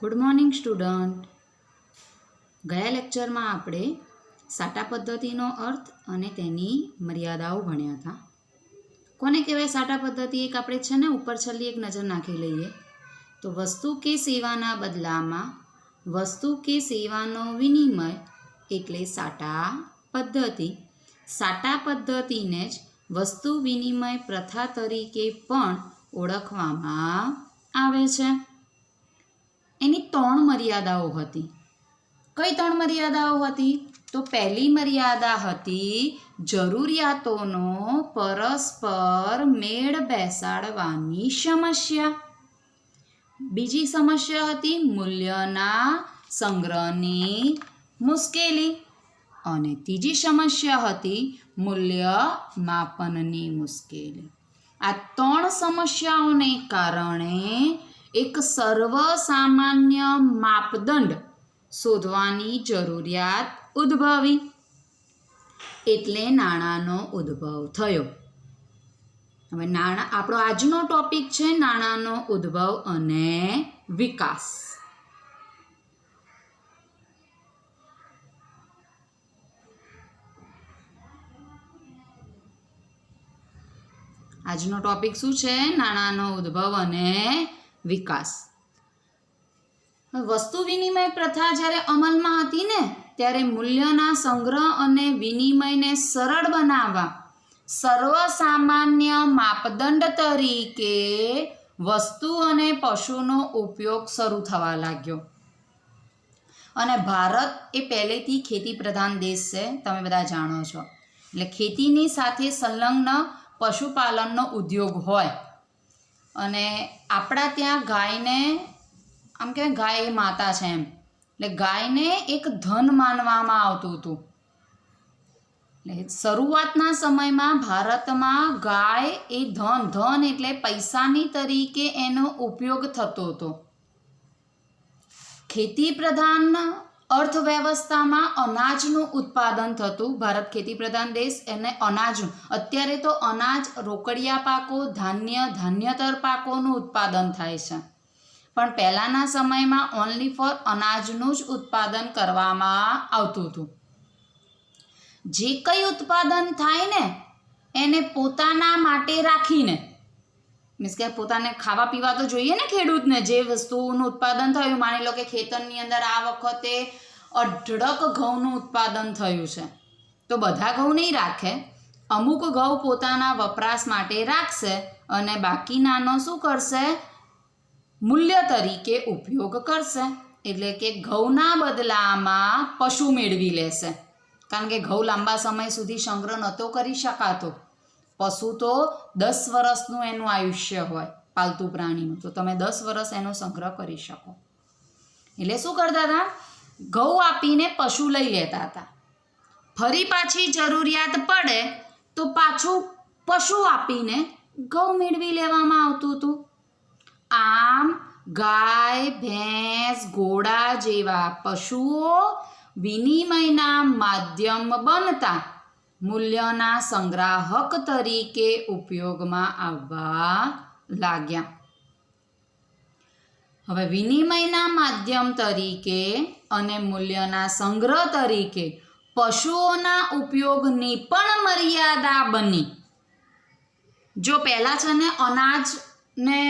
Good morning student. ગયા લેક્ચરમાં આપણે સાટા પદ્ધતિનો અર્થ અને તેની મર્યાદાઓ ભણ્યા હતા. કોને કહેવાય સાટા પદ્ધતિ? એક આપણે છે ને ઉપર છેલ્લી એક નજર નાખી લઈએ તો વસ્તુ કે સેવાના બદલામાં વસ્તુ કે સેવાનો વિનિમય એટલે સાટા પદ્ધતિ. સાટા પદ્ધતિને જ વસ્તુ વિનિમય પ્રથા તરીકે પણ ઓળખવામાં આવે છે. એની 3 મર્યાદાઓ હતી. કઈ 3 મર્યાદાઓ હતી? તો પહેલી મર્યાદા હતી જરૂરિયાતોનો પરસ્પર મેળ બેસાડવાની સમસ્યા. બીજી સમસ્યા હતી મૂલ્યના સંગ્રહની મુશ્કેલી અને ત્રીજી સમસ્યા હતી મૂલ્ય માપનની મુશ્કેલી. આ 3 સમસ્યાઓને કારણે એક સર્વસામાન્ય માપદંડ શોધવાની જરૂરિયાત ઉદ્ભવી, એટલે નાણાંનો ઉદ્ભવ થયો. હવે આપણો આજનો ટોપિક છે નાણાંનો ઉદ્ભવ અને વિકાસ. આજનો ટોપિક શું છે? નાણાંનો ઉદ્ભવ અને વિકાસ. વસ્તુ વિનિમય પ્રથા જ્યારે અમલમાં હતી ને ત્યારે મૂલ્યના સંગ્રહ અને વિનિમયને સરળ બનાવવા સર્વસામાન્ય માપદંડ તરીકે વસ્તુ અને પશુનો ઉપયોગ શરૂ થવા લાગ્યો. અને ભારત એ પહેલેથી ખેતી પ્રધાન દેશ છે, તમે બધા જાણો છો. એટલે ખેતીની સાથે સંલગ્ન પશુપાલનનો ઉદ્યોગ હોય અને આપણા ત્યાં ગાયને આમ કે ગાય માતા છે એમ, એટલે ગાયને એક ધન માનવામાં આવતું હતું. એટલે શરૂઆતના સમયમાં ભારતમાં ગાય એ ધન એટલે પૈસાની તરીકે એનો ઉપયોગ થતો હતો. ખેતી પ્રધાન અર્થવ્યવસ્થામાં અનાજનું ઉત્પાદન થતું. ભારત ખેતી પ્રધાન દેશ એને અનાજનું, અત્યારે તો અનાજ, રોકડિયા પાકો, ધાન્યતર પાકોનું ઉત્પાદન થાય છે, પણ પહેલાંના સમયમાં ઓનલી ફોર અનાજનું જ ઉત્પાદન કરવામાં આવતું હતું. જે કંઈ ઉત્પાદન થાય ને એને પોતાના માટે રાખીને, મીન્સ કે પોતાને ખાવા પીવા તો જોઈએ ને ખેડૂતને. જે વસ્તુનું ઉત્પાદન થયું, માની લો કે ખેતરની અંદર આ વખતે અઢળક ઘઉંનું ઉત્પાદન થયું છે, તો બધા ઘઉં નહીં રાખે, અમુક ઘઉં પોતાના વપરાશ માટે રાખશે અને બાકીનાનો શું કરશે? મૂલ્ય તરીકે ઉપયોગ કરશે. એટલે કે ઘઉંના બદલામાં પશુ મેળવી લેશે, કારણ કે ઘઉં લાંબા સમય સુધી સંગ્રહ નહોતો કરી શકાતો. પશુ તો 10 વર્ષનું એનું આયુષ્ય હોય પાલતુ પ્રાણીનું, તો તમે 10 વર્ષ એનો સંગ્રહ કરી શકો. એટલે શું કરતા હતા? ઘઉં આપીને પશુ લઈ લેતા હતા. ફરી પાછી જરૂરિયાત પડે તો પાછું પશુ આપીને ઘઉં મેળવી લેવામાં આવતું હતું. આમ ગાય, ભેંસ, ઘોડા જેવા પશુઓ વિનિમયના માધ્યમ બનતા મૂલ્યના સંગ્રાહક તરીકે ઉપયોગમાં આવવા લાગ્યા. હવે વિનિમયના માધ્યમ તરીકે અને મૂલ્યના સંગ્રહ તરીકે પશુઓના ઉપયોગની પણ મર્યાદા બની. જો પહેલાં છે ને અનાજને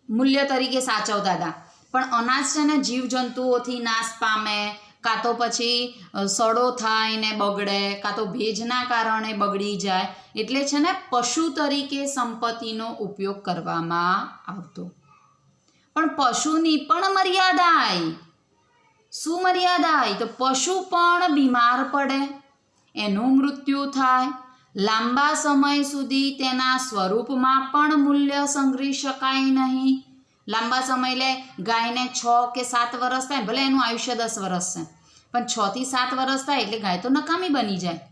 મૂલ્ય તરીકે સાચવતા હતા, પણ અનાજ છે ને જીવજંતુઓથી નાશ પામે, કાં તો પછી સડો થાય ને બગડે, કાં તો ભેજના કારણે બગડી જાય, એટલે છે ને પશુ તરીકે સંપત્તિનો ઉપયોગ કરવામાં આવતો. પણ પશુની પણ મર્યાદા આવી. શું મર્યાદા આવી? તો પશુ પણ બીમાર પડે, એનું મૃત્યુ થાય, લાંબા સમય સુધી તેના સ્વરૂપમાં પણ મૂલ્ય સંગ્રહી શકાય નહીં. લાંબા સમય લે ગાયને 6 કે 7 વર્ષ થાય, ભલે એનું આયુષ્ય 10 વર્ષ છે, પણ 6 થી 7 વર્ષ થાય એટલે ગાય તો નકામી બની જાય.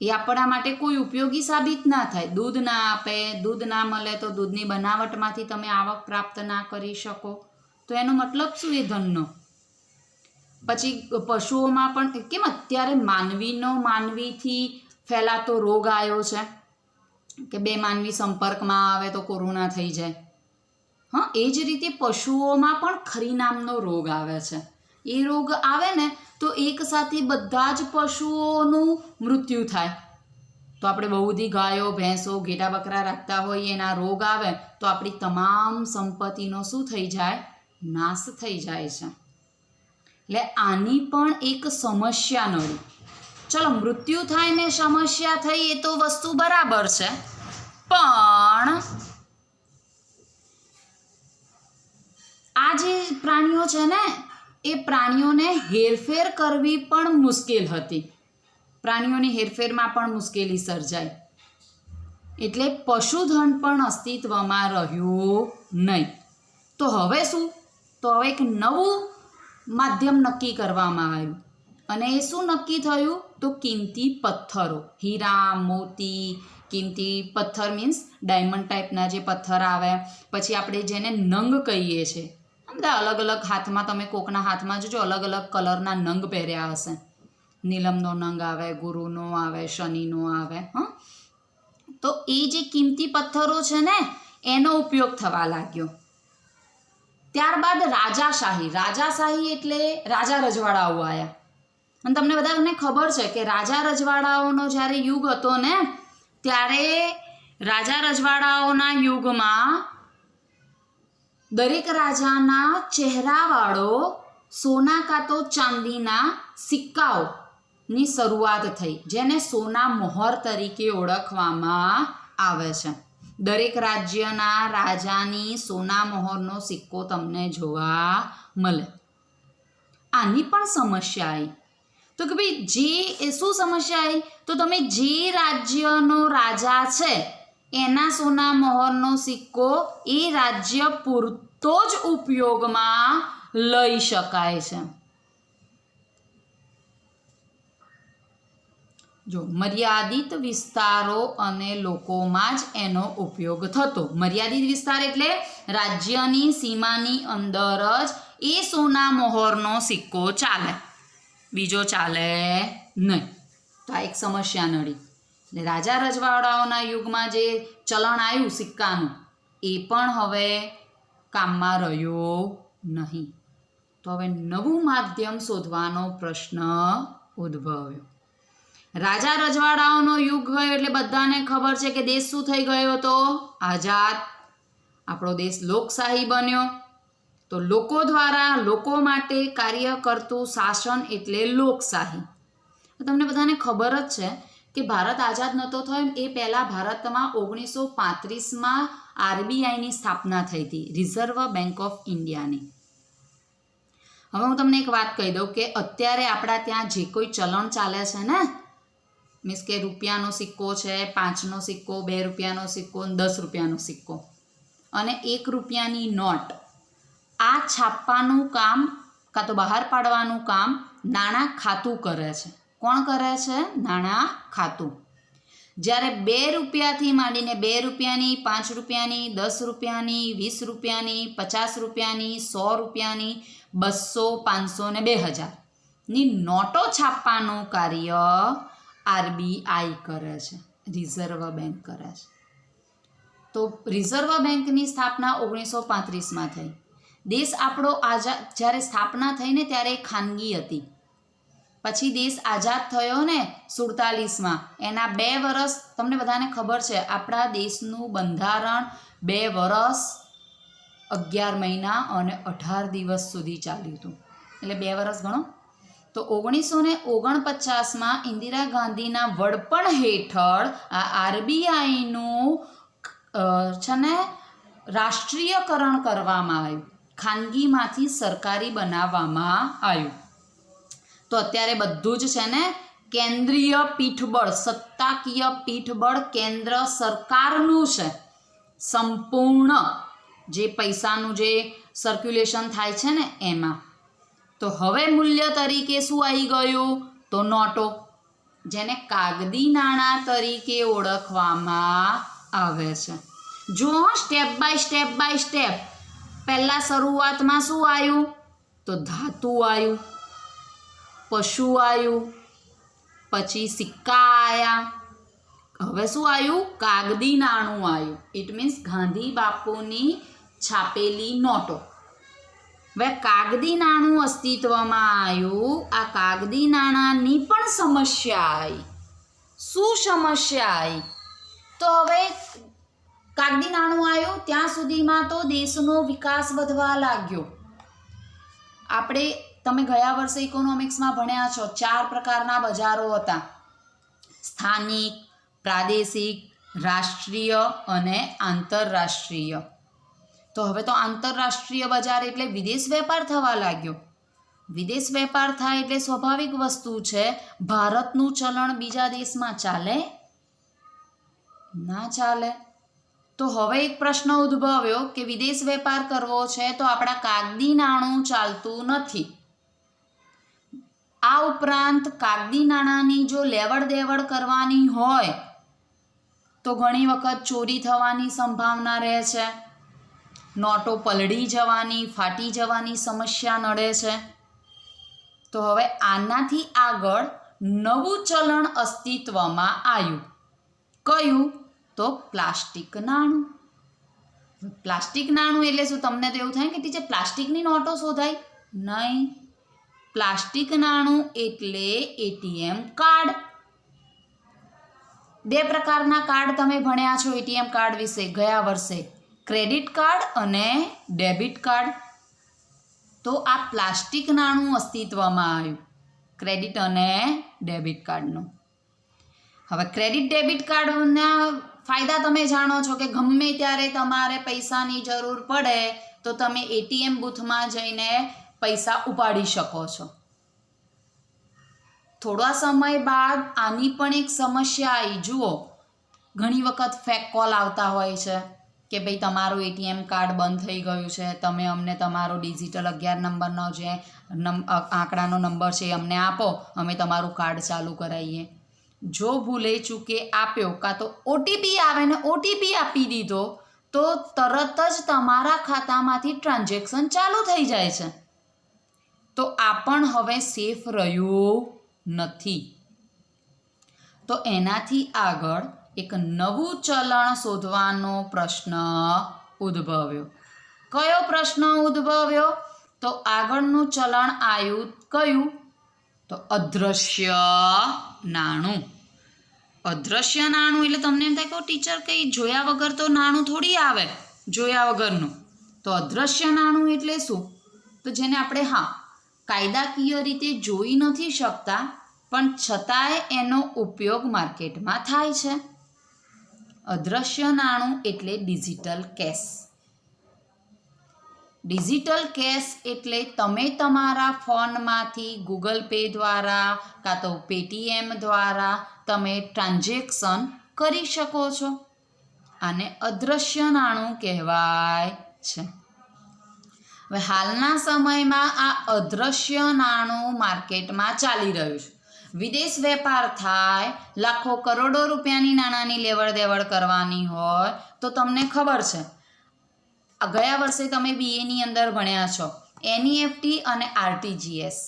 એ આપણા માટે કોઈ ઉપયોગી સાબિત ના થાય. દૂધ ના આપે, દૂધ ના મળે તો દૂધની બનાવટમાંથી તમે આવક પ્રાપ્ત ના કરી શકો, તો એનો મતલબ શું એ ધનનો? પછી પશુઓમાં પણ કેમ અત્યારે માનવીથી ફેલાતો રોગ આવ્યો છે કે 2 માનવી સંપર્કમાં આવે તો કોરોના થઈ જાય. હા, એ જ રીતે પશુઓમાં પણ ખરી નામનો રોગ આવે છે. એ રોગ આવે ને તો એક સાથે બધા જ પશુઓનું મૃત્યુ થાય. તો આપણે બહુ બધી ગાયો, ભેંસો, ઘેટા બકરા રાખતા હોઈએ, એના રોગ આવે તો આપણી તમામ સંપત્તિનો શું થઈ જાય? નાશ થઈ જાય છે. એટલે આની પણ એક સમસ્યા નડી. ચલો, મૃત્યુ થાય ને સમસ્યા થઈ એ તો વસ્તુ બરાબર છે, પણ આ જે પ્રાણીઓ છે ને એ પ્રાણીઓને હેરફેર કરવી પણ મુશ્કેલ હતી. પ્રાણીઓની હેરફેરમાં પણ મુશ્કેલી સર્જાય, એટલે પશુધન પણ અસ્તિત્વમાં રહ્યું નહીં. તો હવે શું? તો હવે એક નવું માધ્યમ નક્કી કરવામાં આવ્યું, અને એ શું નક્કી થયું? તો કિંમતી પથ્થરો, હીરા, મોતી, કિંમતી પથ્થર મીન્સ ડાયમંડ ટાઈપના જે પથ્થર આવે, પછી આપણે જેને નંગ કહીએ છીએ. બધા અલગ અલગ હાથમાં, તમે કોકના હાથમાં જોજો અલગ અલગ કલરના નંગ પહેર્યા હશે. નીલમનો નંગ આવે, ગુરુનો આવે, શનિનો આવે. હા, તો એ જે કિંમતી પથ્થરો છે ને એનો ઉપયોગ થવા લાગ્યો. ત્યારબાદ રાજાશાહી એટલે રાજા રજવાડાઓ આવ્યા. અને તમને બધાને ખબર છે કે રાજા રજવાડાઓનો જ્યારે યુગ હતો ને ત્યારે રાજા રજવાડાઓના યુગમાં દરેક રાજાના ચહેરાવાળો સોના કાં તો ચાંદીના સિક્કાઓની શરૂઆત થઈ, જેને સોના મોહર તરીકે ઓળખવામાં આવે છે. દરેક રાજ્યના રાજાની સોના મોહરનો સિક્કો તમને જોવા મળે. આની પણ સમસ્યા આવી. તો કે ભાઈ શું સમસ્યા આવી? તો તમે જે રાજ્યનો રાજા છે એના સોના મોહરનો સિક્કો એ રાજ્ય પૂરતો જ ઉપયોગમાં લઈ શકાય છે. જો મર્યાદિત વિસ્તારો અને લોકોમાં જ એનો ઉપયોગ થતો. મર્યાદિત વિસ્તાર એટલે રાજ્યની સીમાની અંદર જ એ સોના મોહરનો સિક્કો ચાલે, બીજો ચાલે નહીં. તો આ એક સમસ્યા નડી. એટલે રાજા રજવાડાઓના યુગમાં જે ચલણ આવ્યું સિક્કાનું એ પણ હવે કામમાં રહ્યો નહીં. તો હવે નવું માધ્યમ શોધવાનો પ્રશ્ન ઉદ્ભવ્યો. રાજા રજવાડાઓનો યુગ ગયો એટલે બધાને ખબર છે કે દેશ શું થઈ ગયો હતો? આઝાદ. આપણો દેશ લોકશાહી બન્યો. તો લોકો દ્વારા લોકો માટે કાર્ય કરતું શાસન એટલે લોકશાહી. તમને બધાને ખબર જ છે કે ભારત આઝાદ નહોતો થયો એ પહેલાં ભારતમાં 1935માં આરબીઆઈની સ્થાપના થઈ હતી, રિઝર્વ બેંક ઓફ ઇન્ડિયાની. હવે હું તમને એક વાત કહી દઉં કે અત્યારે આપણા ત્યાં જે કોઈ ચલણ ચાલે છે ને, મીન્સ કે રૂપિયાનો સિક્કો છે, 5નો સિક્કો, 2 રૂપિયાનો સિક્કો, 10 રૂપિયાનો સિક્કો અને 1 રૂપિયાની નોટ, આ છાપવાનું કામ કાં તો બહાર પાડવાનું કામ નાણાં ખાતું કરે છે. કોણ કરે છે? નાણાં ખાતું. જ્યારે 2 રૂપિયાથી માંડીને 2 રૂપિયાની, 5 રૂપિયાની, 10 રૂપિયાની, 20 રૂપિયાની, 50 રૂપિયાની, 100 રૂપિયાની, 200, 500 ને 2000ની નોટો છાપવાનું કાર્ય આરબીઆઈ કરે છે, રિઝર્વ બેંક કરે છે. તો રિઝર્વ બેંકની સ્થાપના 1935માં થઈ. દેશ આપણો આઝાદ જ્યારે સ્થાપના થઈને ત્યારે ખાનગી હતી. પછી દેશ આઝાદ થયો ને 47માં, એના 2 વર્ષ તમને બધાને ખબર છે આપણા દેશનું બંધારણ 2 વર્ષ 11 મહિના અને 18 દિવસ સુધી ચાલ્યું હતું. એટલે 2 વર્ષ ગણો. તો 1949માં ઇન્દિરા ગાંધીના વડપણ હેઠળ આ આરબીઆઈનું છે ને રાષ્ટ્રીયકરણ કરવામાં આવ્યું, ખાનગીમાંથી સરકારી બનાવવામાં આવ્યું. તો અત્યારે બધું જ છે ને કેન્દ્રીય પીઠબળ, સત્તાકીય પીઠબળ કેન્દ્ર સરકારનું છે. સંપૂર્ણ જે પૈસાનું જે સર્ક્યુલેશન થાય છે ને એમાં. તો હવે મૂલ્ય તરીકે શું આવી ગયું? તો નોટો, જેને કાગદી નાણાં તરીકે ઓળખવામાં આવે છે. જો સ્ટેપ બાય સ્ટેપ પહેલાં શરૂઆતમાં શું આવ્યું? તો ધાતુ આવ્યું, પશુ આવ્યું, પછી સિક્કા આવ્યા, હવે શું આવ્યું? કાગદી નાણું આવ્યું. ઇટ મીન્સ ગાંધી બાપુની છાપેલી નોટો. હવે કાગદી નાણું અસ્તિત્વમાં આવ્યું. આ કાગદી નાણાંની પણ સમસ્યા આવી. શું સમસ્યા આવી? તો હવે કાગદી નાણું આવ્યું ત્યાં સુધીમાં તો દેશનો વિકાસ વધવા લાગ્યો. તમે ગયા વર્ષે ઇકોનોમિક્સમાં ભણ્યા છો, 4 પ્રકારના બજારો હતા: સ્થાનિક, પ્રાદેશિક, રાષ્ટ્રીય અને આંતરરાષ્ટ્રીય. તો હવે તો આંતરરાષ્ટ્રીય બજાર એટલે વિદેશ વેપાર થવા લાગ્યો. વિદેશ વેપાર થાય એટલે સ્વાભાવિક વસ્તુ છે, ભારતનું ચલણ બીજા દેશમાં ચાલે? ના ચાલે. તો હવે એક પ્રશ્ન ઉદ્ભવ્યો કે વિદેશ વેપાર કરવો છે તો આપણા કાગદી નાણું ચાલતું નથી. આ ઉપરાંત કાગદી નાણાંની જો લેવડ દેવડ કરવાની હોય તો ઘણી વખત ચોરી થવાની સંભાવના રહે છે, નોટો પલળી જવાની, ફાટી જવાની સમસ્યા નડે છે. તો હવે આનાથી આગળ નવું ચલણ અસ્તિત્વમાં આવ્યું. કયું? તો પ્લાસ્ટિક નાણું. પ્લાસ્ટિક નાણું એટલે શું? તમને તો એવું થાય કે ટીચર પ્લાસ્ટિકની નોટો શોધાય? નહીં. પ્લાસ્ટિક નાણું એટલે એટીએમ કાર્ડ. 2 પ્રકારના કાર્ડ તમે ભણ્યા છો એટીએમ કાર્ડ વિશે ગયા વર્ષે, ક્રેડિટ કાર્ડ અને ડેબિટ કાર્ડ. તો આ પ્લાસ્ટિક નાણું અસ્તિત્વમાં આવ્યું, ક્રેડિટ અને ડેબિટ કાર્ડનું. હવે ક્રેડિટ ડેબિટ કાર્ડના ફાયદા તમે જાણો છો કે ગમે ત્યારે તમારે પૈસાની જરૂર પડે તો તમે એટીએમ બૂથમાં જઈને પૈસા ઉપાડી શકો છો. થોડા સમય બાદ આની પણ એક સમસ્યા આવી. જુઓ, ઘણી વખત ફેક કોલ આવતા હોય છે કે ભાઈ તમારું એટીએમ કાર્ડ બંધ થઈ ગયું છે, તમે અમને તમારો ડિજિટલ 11 નંબરનો જે આંકડાનો નંબર છે અમને આપો, અમે તમારું કાર્ડ ચાલુ કરાવીએ. જો ભૂલે ચૂકે આપ્યો કાં તો ઓટીપી આવે ને ઓટીપી આપી દીધો તો તરત જ તમારા ખાતામાંથી ટ્રાન્ઝેક્શન ચાલુ થઈ જાય છે. તો આ પણ હવે સેફ રહ્યું નથી. તો એનાથી આગળ એક નવું ચલણ શોધવાનો પ્રશ્ન ઉદ્ભવ્યો. કયો પ્રશ્ન ઉદ્ભવ્યો? તો આગળનું ચલણ આવ્યું કયું? તો અદૃશ્ય નાણું. અદૃશ્ય નાણું એટલે તમને એમ થાય કે ટીચર કંઈ જોયા વગર તો નાણું થોડી આવે, જોયા વગરનું. તો અદૃશ્ય નાણું એટલે શું? તો જેને આપણે કાયદાકીય રીતે જોઈ નથી શકતા પણ છતાંય એનો ઉપયોગ માર્કેટમાં થાય છે. અદૃશ્ય નાણું એટલે ડિજિટલ કેશ. ડિજિટલ કેશ એટલે તમે તમારા ફોનમાંથી ગૂગલ પે દ્વારા કાં તો પેટીએમ દ્વારા તમે ટ્રાન્ઝેક્શન કરી શકો છો. આને અદૃશ્ય નાણું કહેવાય છે. હવે હાલના સમયમાં આ અદૃશ્ય નાણું માર્કેટમાં ચાલી રહ્યું છે. વિદેશ વેપાર થાય, લાખો કરોડો રૂપિયાની નાણાંની લેવડ દેવડ કરવાની હોય તો તમને ખબર છે, ગયા વર્ષે તમે બીએની અંદર ભણ્યા છો એનઈએફટી અને આરટીજીએસ.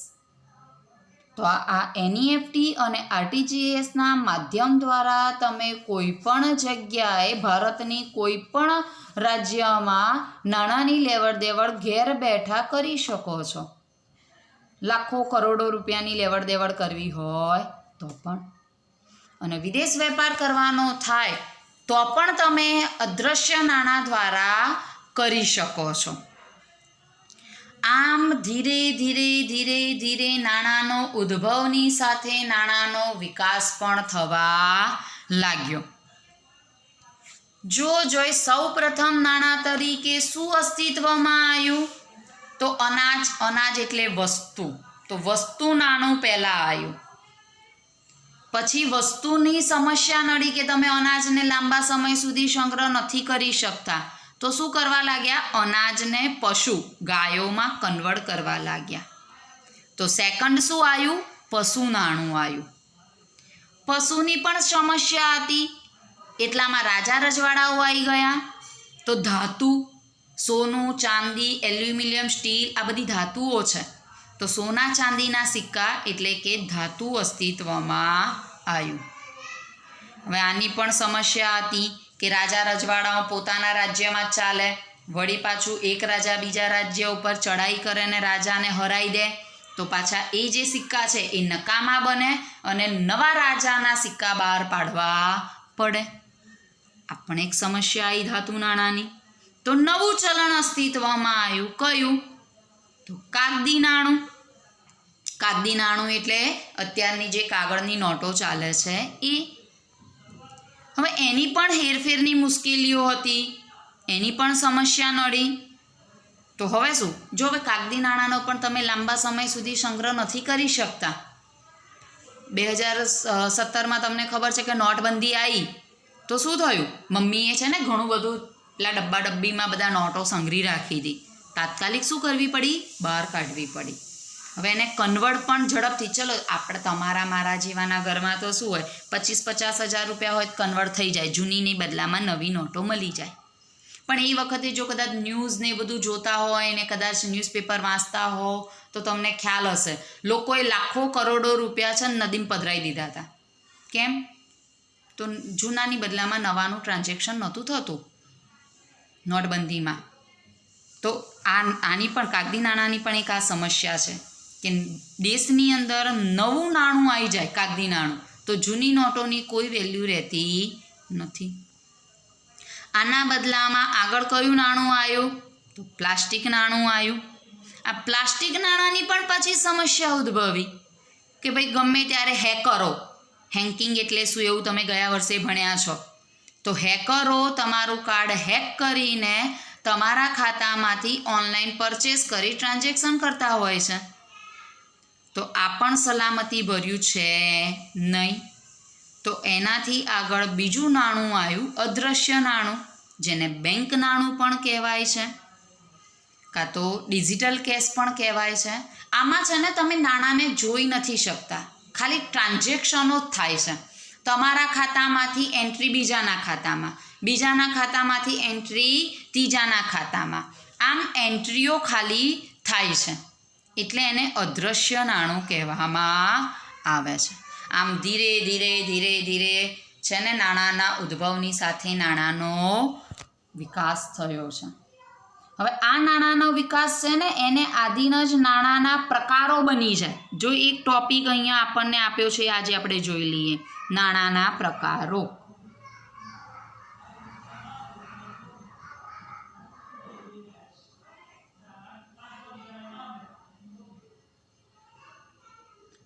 તો આ એનઈએફટી અને આરટીજીએસના માધ્યમ દ્વારા તમે કોઈ પણ જગ્યાએ ભારતની કોઈ પણ રાજ્યમાં નાણાંની લેવડ દેવડ ઘેર બેઠા કરી શકો છો. લાખો કરોડો રૂપિયાની લેવડ દેવડ કરવી હોય તો પણ. અને વિદેશ વેપાર કરવાનો થાય તો પણ તમે અદૃશ્ય નાણાં દ્વારા કરી શકો છો. આમ ધીરે ધીરે ધીરે ધીરે નાણાંનો ઉદ્ભવની સાથે નાણાંનો વિકાસ પણ થવા લાગ્યો. જોઈ સૌ પ્રથમ નાણાં તરીકે શું અસ્તિત્વમાં આવ્યું? તો અનાજ એટલે વસ્તુ. તો વસ્તુ નાણું પહેલાં આવ્યું. પછી વસ્તુની સમસ્યા નડી કે તમે અનાજને લાંબા સમય સુધી સંગ્રહ નથી કરી શકતા, તો શું કરવા લાગ્યા? અનાજને પશુ ગાયોમાં કન્વર્ટ કરવા લાગ્યા. તો સેકન્ડ શું આવ્યું? પશુ નાણું આવ્યું. પશુની પણ સમસ્યા હતી એટલામાં રાજા રજવાડાઓ આવી ગયા. તો ધાતુ, સોનું, ચાંદી, એલ્યુમિનિયમ, સ્ટીલ આ બધી ધાતુઓ છે. તો સોના ચાંદીના સિક્કા એટલે કે ધાતુ અસ્તિત્વમાં આવ્યું. હવે આની પણ સમસ્યા હતી કે રાજા રજવાડાઓ પોતાના રાજ્યમાં જ ચાલે, વળી પાછું એક રાજા બીજા રાજ્ય ઉપર ચડાઈ કરે ને રાજાને હરાઈ દે તો પાછા એ જે સિક્કા છે એ નકામા બને અને નવા રાજાના સિક્કા બહાર પાડવા પડે. આ પણ એક સમસ્યા આવી ધાતુ નાણાંની. તો નવું ચલણ અસ્તિત્વમાં આવ્યું. કયું? તો કાગદી નાણું. કાગદી નાણું એટલે અત્યારની જે કાગળની નોટો ચાલે છે એ. હવે એની પણ હેરફેરની મુશ્કેલીઓ હતી, એની પણ સમસ્યા નડી. તો હવે શું? જો હવે કાગદી નાણાંનો પણ તમે લાંબા સમય સુધી સંગ્રહ નથી કરી શકતા. 2017માં તમને ખબર છે કે નોટબંધી આવી તો શું થયું? મમ્મીએ છે ને ઘણું બધું પેલા ડબ્બીમાં બધા નોટો સંગ્રહી રાખી હતી. તાત્કાલિક શું કરવી પડી? બહાર કાઢવી પડી. હવે એને કન્વર્ટ પણ ઝડપથી, ચલો આપણે તમારા મારા જેવાના ઘરમાં તો શું હોય, 25-50 હજાર રૂપિયા હોય કન્વર્ટ થઈ જાય, જૂનીની બદલામાં નવી નોટો મળી જાય. પણ એ વખતે જો કદાચ ન્યૂઝ ને બધું જોતા હોય ને કદાચ ન્યૂઝપેપર વાંચતા હો તો તમને ખ્યાલ હશે, લોકોએ લાખો કરોડો રૂપિયા છે ને નદીમાં પધરાવી દીધા હતા. કેમ? તો જૂનાની બદલામાં નવાનું ટ્રાન્ઝેક્શન નહોતું થતું નોટબંધીમાં. તો આની પણ કાગદી નાણાંની પણ એક આ સમસ્યા છે કે દેશની અંદર નવું નાણું આવી જાય, કાગદી નાણું, તો જૂની નોટોની કોઈ વેલ્યુ રહેતી નથી. આના બદલામાં આગળ કયું નાણું આવ્યું? તો પ્લાસ્ટિક નાણું આવ્યું. આ પ્લાસ્ટિક નાણાંની પણ પછી સમસ્યા ઉદ્ભવી કે ભાઈ ગમે ત્યારે હેકરો, હેન્કિંગ એટલે શું એવું તમે ગયા વર્ષે ભણ્યા છો, તો હેકરો તમારું કાર્ડ હેક કરીને તમારા ખાતામાંથી ઓનલાઈન પરચેસ કરી ટ્રાન્ઝેક્શન કરતા હોય છે. તો આ પણ સલામતી ભર્યું છે નહીં. તો એનાથી આગળ બીજું નાણું આવ્યું, અદૃશ્ય નાણું, જેને બેંક નાણું પણ કહેવાય છે, કાં તો ડિજિટલ કેશ પણ કહેવાય છે. આમાં છે ને તમે નાણાંને જોઈ નથી શકતા, ખાલી ટ્રાન્ઝેક્શનો જ થાય છે. તમારા ખાતામાંથી એન્ટ્રી બીજાના ખાતામાં, બીજાના ખાતામાંથી એન્ટ્રી ત્રીજાના ખાતામાં, આમ એન્ટ્રીઓ ખાલી થાય છે. એટલે એને અદૃશ્ય નાણું કહેવામાં આવે છે. આમ ધીરે ધીરે ધીરે ધીરે છે ને નાણાંના ઉદ્ભવની સાથે નાણાંનો વિકાસ થયો છે. હવે આ નાણાંનો વિકાસ છે ને એને આધીન જ નાણાંના પ્રકારો બની જાય. જો એક ટોપિક અહીંયા આપણને આપ્યો છે, આજે આપણે જોઈ લઈએ, નાણાંના પ્રકારો.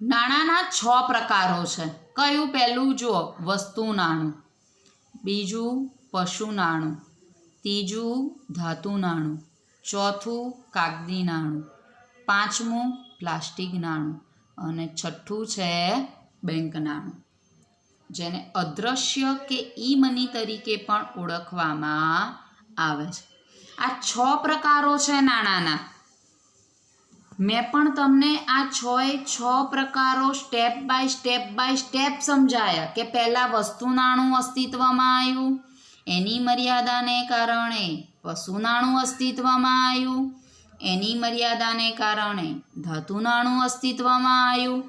નાણાંના 6 પ્રકારો છે. કયું? પહેલું જુઓ, વસ્તુ નાણું. બીજું પશુ નાણું. ત્રીજું ધાતુ નાણું. ચોથું કાગદી નાણું. પાંચમું પ્લાસ્ટિક નાણું. અને છઠ્ઠું છે બેંક નાણું, જેને અદૃશ્ય કે ઈ મની તરીકે પણ ઓળખવામાં આવે છે. આ 6 પ્રકારો છે નાણાંના. મેં પણ તમને આ 6 પ્રકારો સ્ટેપ બાય સ્ટેપ સમજાયા કે પહેલાં વસ્તુ નાણું અસ્તિત્વમાં આવ્યું, એની મર્યાદાને કારણે પશુ નાણું અસ્તિત્વમાં આવ્યું, એની મર્યાદાને કારણે ધાતુ નાણું અસ્તિત્વમાં આવ્યું,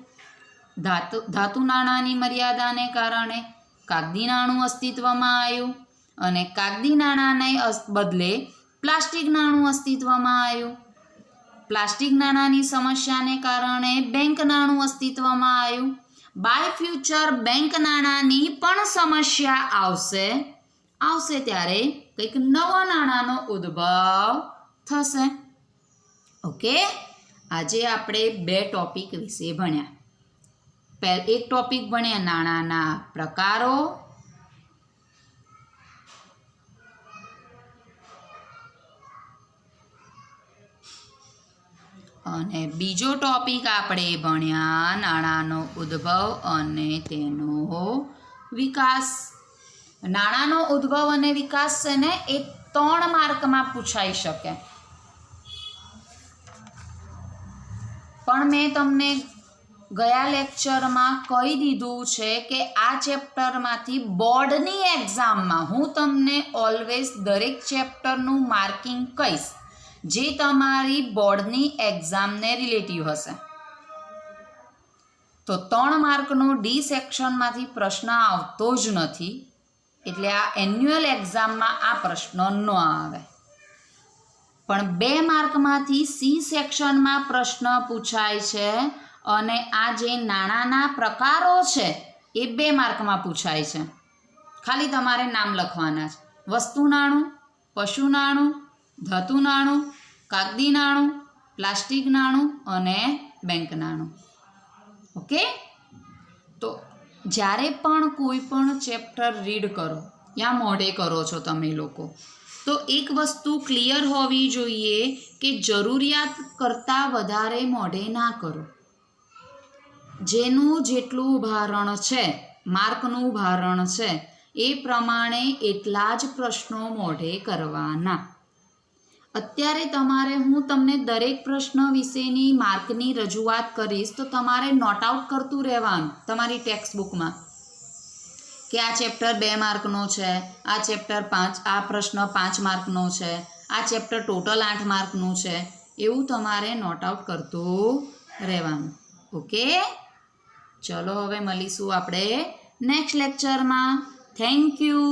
ધાતુ નાણાંની મર્યાદાને કારણે કાગદી નાણું અસ્તિત્વમાં આવ્યું, અને કાગદી નાણાંને બદલે પ્લાસ્ટિક નાણું અસ્તિત્વમાં આવ્યું. પ્લાસ્ટિક નાણાંની સમસ્યાને કારણે બેંક નાણું અસ્તિત્વમાં આવ્યું. બાય ફ્યુચર બેંક નાણાંની પણ સમસ્યા આવશે ત્યારે કંઈક નવા નાણાંનો ઉદ્ભવ થશે. ઓકે, આજે આપણે 2 ટોપિક વિશે ભણ્યા. એક ટોપિક ભણ્યા નાણાંના પ્રકારો, અને બીજો ટોપિક આપણે ભણ્યા નાણાંનો ઉદ્ભવ અને તેનો વિકાસ. નાણાંનો ઉદ્ભવ અને વિકાસ છે ને એ 3 માર્કમાં પૂછાઈ શકે. પણ મેં તમને ગયા લેક્ચરમાં કહી દીધું છે કે આ ચેપ્ટરમાંથી બોર્ડની એક્ઝામમાં હું તમને ઓલવેઝ દરેક ચેપ્ટરનું માર્કિંગ કહીશ જે તમારી બોર્ડની એક્ઝામને રિલેટિવ હશે. તો 3 માર્કનો ડી સેક્શનમાંથી પ્રશ્ન આવતો જ નથી, એટલે આ એન્યુઅલ એક્ઝામમાં આ પ્રશ્ન ન આવે. પણ 2 માર્કમાંથી સી સેક્શનમાં પ્રશ્ન પૂછાય છે અને આ જે નાણાંના પ્રકારો છે એ 2 માર્કમાં પૂછાય છે. ખાલી તમારે નામ લખવાના છે. વસ્તુ નાણું, પશુ નાણું, ધાતુ નાણું, કાગદી નાણું, પ્લાસ્ટિક નાણું અને બેંક નાણું. ઓકે, તો જ્યારે પણ કોઈ પણ ચેપ્ટર રીડ કરો યા મોઢે કરો છો તમે લોકો, તો એક વસ્તુ ક્લિયર હોવી જોઈએ કે જરૂરિયાત કરતાં વધારે મોઢે ના કરો. જેનું જેટલું ભારણ છે, માર્કનું ભારણ છે, એ પ્રમાણે એટલા જ પ્રશ્નો મોઢે કરવાના. અત્યારે તમારે હું તમને દરેક પ્રશ્ન વિશેની માર્કની રજૂઆત કરીશ તો તમારે નોટ આઉટ કરતું રહેવાનું તમારી ટેક્સ્ટ બુકમાં કે આ ચેપ્ટર 2 માર્કનો છે, આ ચેપ્ટર 5, આ પ્રશ્ન 5 માર્કનો છે, આ ચેપ્ટર ટોટલ 8 માર્કનું છે, એવું તમારે નોટ આઉટ કરતું રહેવાનું. ઓકે, ચલો હવે મળીશું આપણે નેક્સ્ટ લેક્ચરમાં. Thank you.